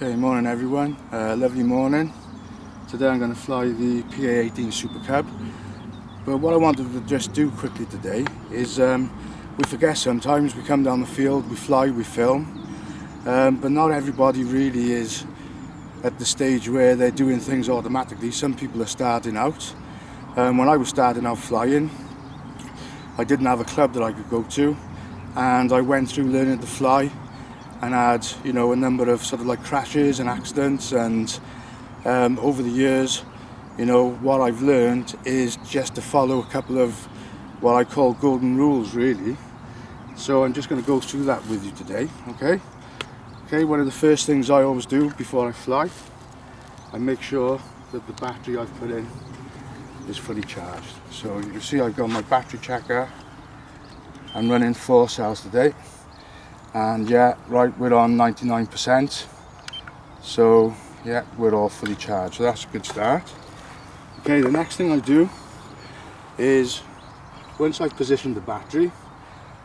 Okay, morning everyone, lovely morning. Today I'm going to fly the PA-18 Super Cub. But what I wanted to just do quickly today is we forget sometimes, we come down the field, we fly, we film, but not everybody really is at the stage where they're doing things automatically. Some people are starting out. When I was starting out flying, I didn't have a club that I could go to, and I went through learning to fly and had, you know, a number of sort of like crashes and accidents, and over the years, you know, what I've learned is just to follow a couple of what I call golden rules, really. So I'm just going to go through that with you today. Okay, one of the first things I always do before I fly, I make sure that the battery I've put in is fully charged. So you can see I've got my battery checker. I'm running 4 cells today, and yeah, right, we're on 99%. So yeah, we're all fully charged, so that's a good start. Okay, the next thing I do is, once I've positioned the battery,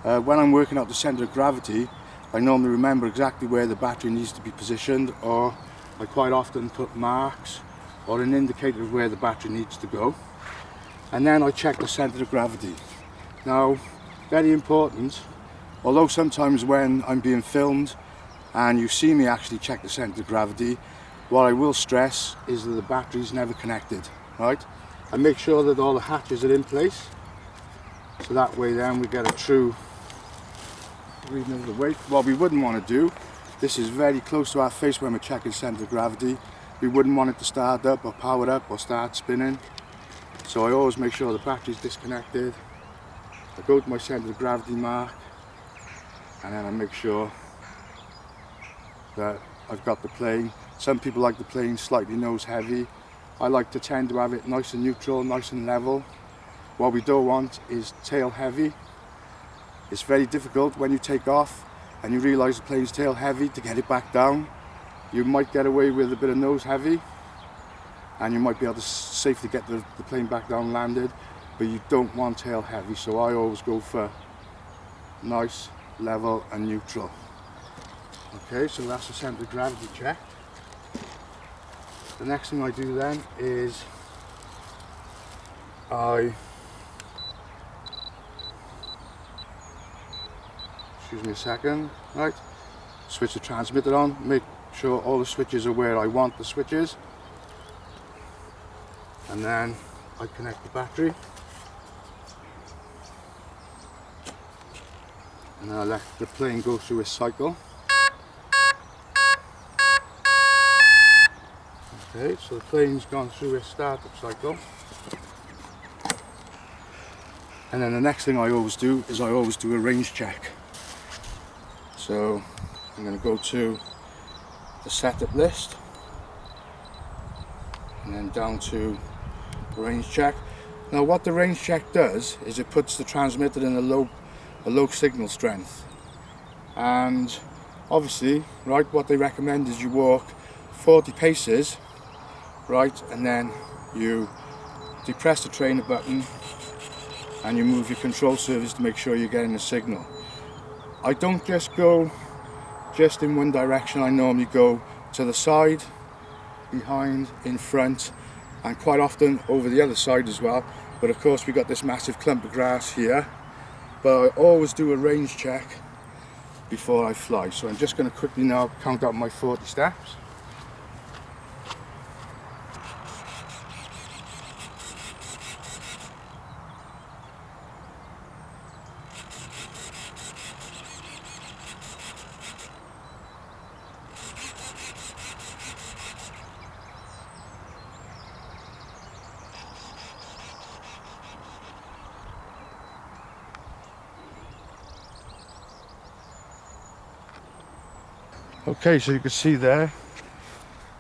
when I'm working out the center of gravity, I normally remember exactly where the battery needs to be positioned, or I quite often put marks or an indicator of where the battery needs to go. And then I check the center of gravity. Now, very important, although sometimes when I'm being filmed and you see me actually check the center of gravity, what I will stress is that the battery's never connected, right? I make sure that all the hatches are in place, so that way then we get a true reading of the weight. What we wouldn't want to do, this is very close to our face when we're checking center of gravity, we wouldn't want it to start up or power up or start spinning. So I always make sure the battery's disconnected. I go to my center of gravity mark, and then I make sure that I've got the plane. Some people like the plane slightly nose heavy. I like to tend to have it nice and neutral, nice and level. What we don't want is tail heavy. It's very difficult when you take off and you realise the plane's tail heavy to get it back down. You might get away with a bit of nose heavy, and you might be able to safely get the plane back down landed, but you don't want tail heavy, so I always go for nice, level and neutral. Okay, so that's the center of gravity check. The next thing I do then is excuse me a second, right, switch the transmitter on, make sure all the switches are where I want the switches, and then I connect the battery, and then I let the plane go through its cycle. Okay, so the plane's gone through its startup cycle, and then the next thing I always do is I always do a range check. So I'm going to go to the setup list and then down to range check. Now what the range check does is it puts the transmitter in a low signal strength, and obviously, right, what they recommend is you walk 40 paces, right, and then you depress the trainer button and you move your control surface to make sure you're getting the signal. I don't just go just in one direction. I normally go to the side, behind, in front, and quite often over the other side as well. But of course we got this massive clump of grass here, but I always do a range check before I fly. So I'm just going to quickly now count out my 40 steps. Okay, so you can see there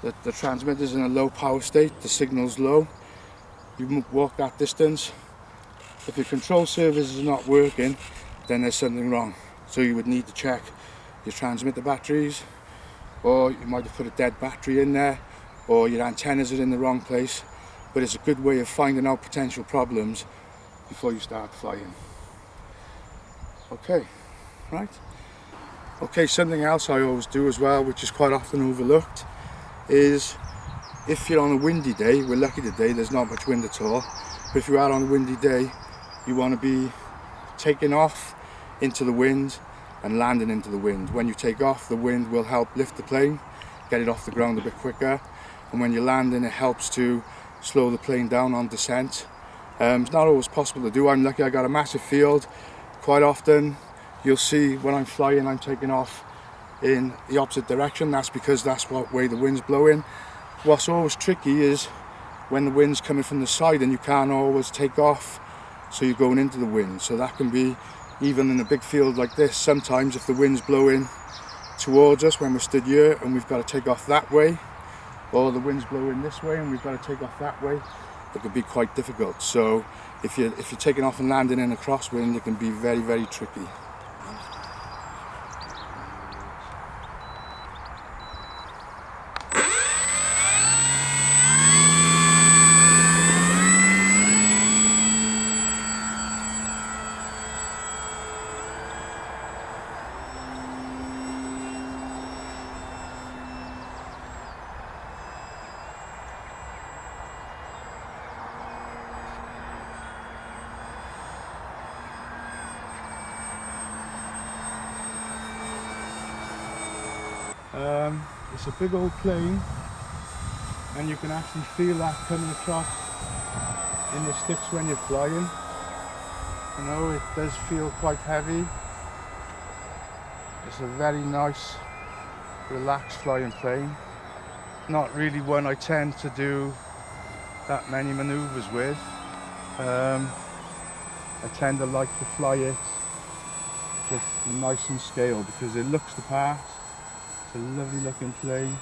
that the transmitter's in a low power state, the signal's low. You walk that distance. If your control surface is not working, then there's something wrong. So you would need to check your transmitter batteries, or you might have put a dead battery in there, or your antennas are in the wrong place. But it's a good way of finding out potential problems before you start flying. Okay, right. Okay, something else I always do as well, which is quite often overlooked, is if you're on a windy day, we're lucky today, there's not much wind at all, but if you are on a windy day, you want to be taking off into the wind and landing into the wind. When you take off, the wind will help lift the plane, get it off the ground a bit quicker, and when you're landing, it helps to slow the plane down on descent. It's not always possible to do. I'm lucky I got a massive field. Quite often you'll see when I'm flying, I'm taking off in the opposite direction. That's because that's what way the wind's blowing. What's always tricky is when the wind's coming from the side and you can't always take off, so you're going into the wind. So that can be, even in a big field like this, sometimes if the wind's blowing towards us when we're stood here and we've got to take off that way, or the wind's blowing this way and we've got to take off that way, it could be quite difficult. So if you're taking off and landing in a crosswind, it can be very, very tricky. It's a big old plane, and you can actually feel that coming across in the sticks when you're flying. You know, it does feel quite heavy. It's a very nice, relaxed flying plane. Not really one I tend to do that many manoeuvres with. I tend to like to fly it just nice and scale because it looks the part. It's a lovely looking plane.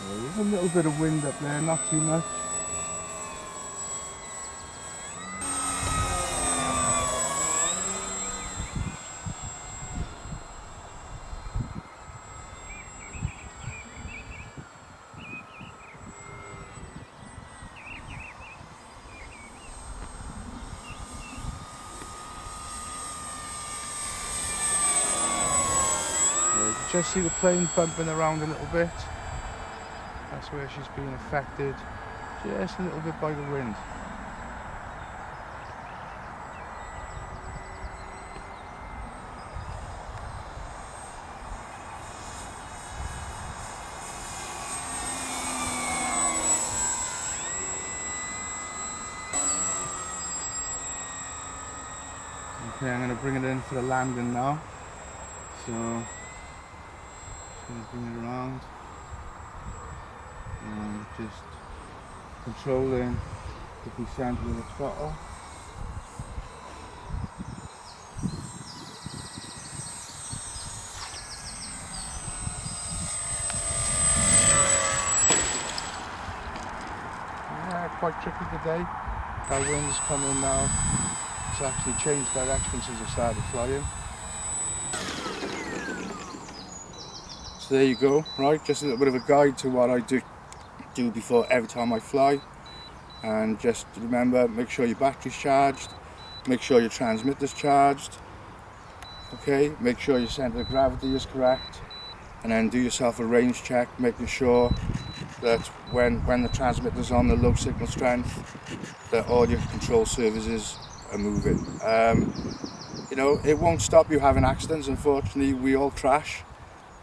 There's a little bit of wind up there, not too much. Just see the plane bumping around a little bit. That's where she's being affected just a little bit by the wind. Okay, I'm going to bring it in for the landing now. So going to bring it around and just controlling the descent with the throttle. Yeah, quite tricky today. Our wind's coming now. It's actually changed direction since I started flying. So there you go, right, just a little bit of a guide to what I do before every time I fly. And just remember, make sure your battery's charged, make sure your transmitter's charged, okay, make sure your centre of gravity is correct, and then do yourself a range check, making sure that when the transmitter's on the low signal strength, that all your control surfaces are moving. You know, it won't stop you having accidents, unfortunately. We all crash,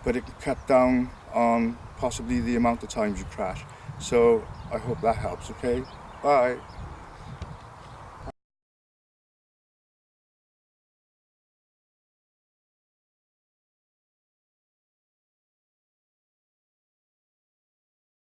but it can cut down on possibly the amount of times you crash. So I hope that helps, okay? Bye.